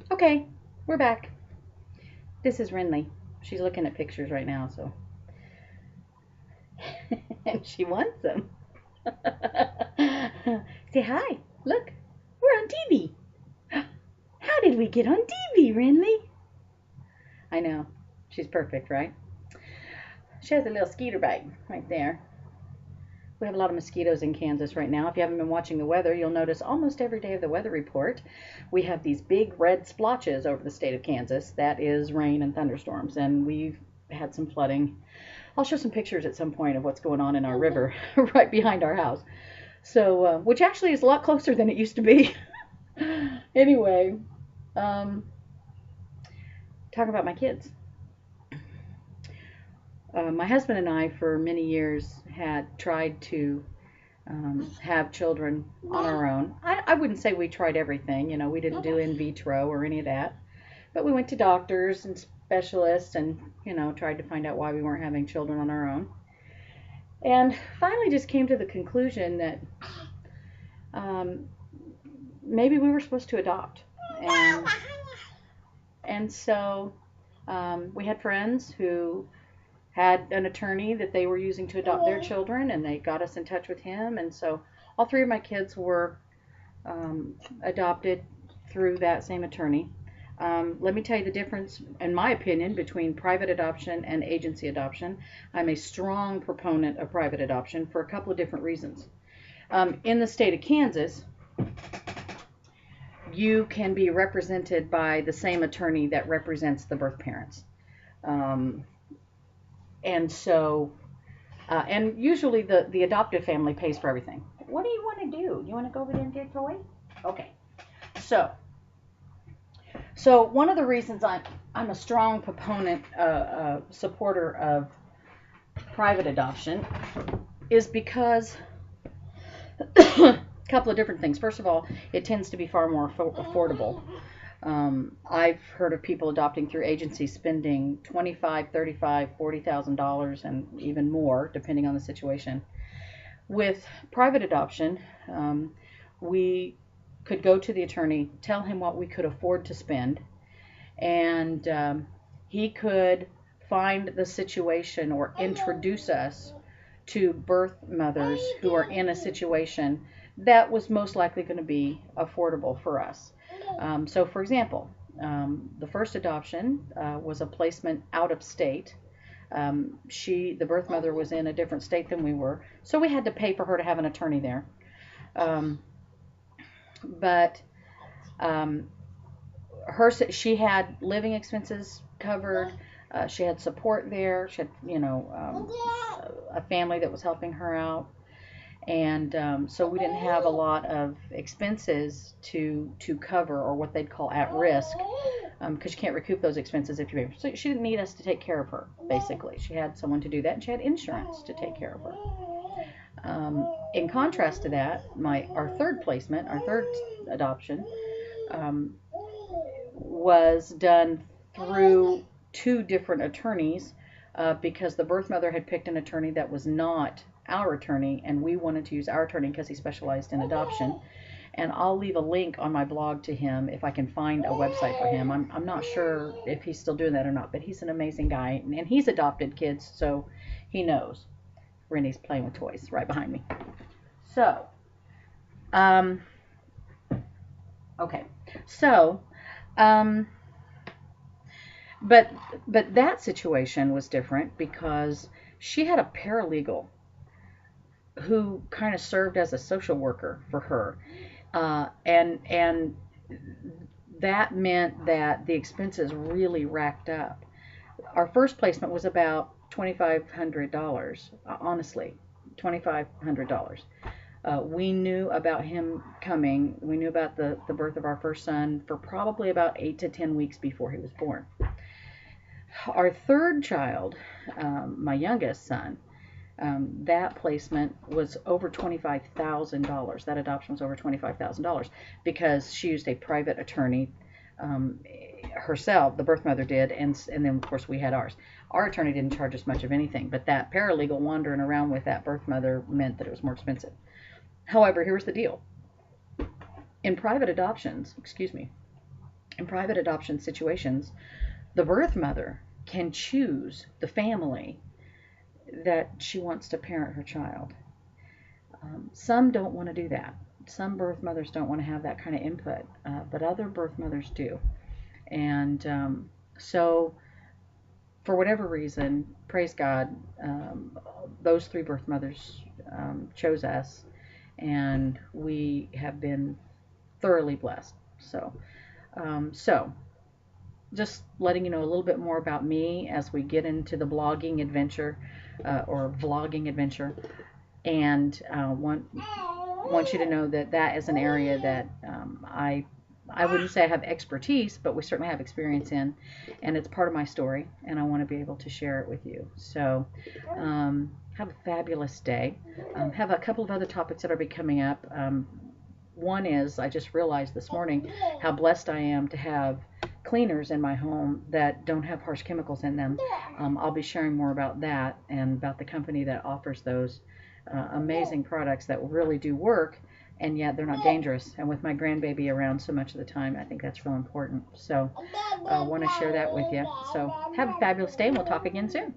Okay, we're back. This is Renly. She's looking at pictures right now, so and she wants them. Say hi. Look, we're on TV. How did we get on TV, Renly? I know. She's perfect, right? She has a little skeeter bite right there. We have a lot of mosquitoes in Kansas right now. If you haven't been watching the weather, you'll notice almost every day of the weather report, we have these big red splotches over the state of Kansas. That is rain and thunderstorms, and we've had some flooding. I'll show some pictures at some point of what's going on in our river right behind our house. So, which actually is a lot closer than it used to be. Anyway, um, talk about my kids. My husband and I, for many years, had tried to have children on our own. I wouldn't say we tried everything. You know, we didn't do in vitro or any of that. But we went to doctors and specialists and, tried to find out why we weren't having children on our own. And finally just came to the conclusion that um, maybe we were supposed to adopt. And, and so we had friends who had an attorney that they were using to adopt their children, and they got us in touch with him. And so all three of my kids were adopted through that same attorney. Let me tell you the difference, in my opinion, between private adoption and agency adoption. I'm a strong proponent of private adoption for a couple of different reasons. In the state of Kansas, you can be represented by the same attorney that represents the birth parents. Um, and so, and usually the adoptive family pays for everything. What do you want to do? You want to go over there and get a toy? Okay. So, one of the reasons I'm a strong proponent, supporter of private adoption is because a couple of different things. First of all, it tends to be far more affordable. I've heard of people adopting through agencies spending $25,000, $35,000, $40,000 and even more, depending on the situation. With private adoption, we could go to the attorney, tell him what we could afford to spend, and he could find the situation or introduce us to birth mothers who are in a situation that was most likely going to be affordable for us. So, for example, the first adoption was a placement out of state. The birth mother, was in a different state than we were, so we had to pay for her to have an attorney there. Um, but um, she had living expenses covered. She had support there. She had, a family that was helping her out, and so we didn't have a lot of expenses to cover, or what they'd call at risk, because you can't recoup those expenses if you're. So she didn't need us to take care of her. Basically, she had someone to do that, and she had insurance to take care of her. In contrast to that, our third placement, our third adoption, um, was done through two different attorneys, because the birth mother had picked an attorney that was not our attorney, and we wanted to use our attorney because he specialized in adoption. And I'll leave a link on my blog to him if I can find a website for him. I'm not sure if he's still doing that or not, but he's an amazing guy, and he's adopted kids, so he knows. Rennie's playing with toys right behind me. So, um, okay. So, um, but that situation was different because she had a paralegal who kind of served as a social worker for her, and that meant that the expenses really racked up. Our first placement was about $2,500, honestly, $2,500. We knew about him coming. We knew about the birth of our first son for probably about 8 to 10 weeks before he was born. Our third child, my youngest son, that placement was over $25,000. That adoption was over $25,000 because she used a private attorney, herself. The birth mother did, and then of course we had ours. Our attorney didn't charge us much of anything, but that paralegal wandering around with that birth mother meant that it was more expensive. However, here's the deal. In private adoptions, excuse me, In private adoption situations, the birth mother can choose the family that she wants to parent her child. Some don't want to do that. Some birth mothers don't want to have that kind of input, but other birth mothers do. And so, for whatever reason, praise God, those three birth mothers chose us, and we have been thoroughly blessed. So just letting you know a little bit more about me as we get into the blogging adventure or vlogging adventure, and want you to know that that is an area that I wouldn't say I have expertise, but we certainly have experience in, and it's part of my story, and I want to be able to share it with you. So have a fabulous day. Have a couple of other topics that are be coming up. One is, I just realized this morning how blessed I am to have cleaners in my home that don't have harsh chemicals in them. I'll be sharing more about that and about the company that offers those amazing products that really do work, and yet they're not dangerous. And with my grandbaby around so much of the time, I think that's real important. So I want to share that with you. So have a fabulous day, and we'll talk again soon.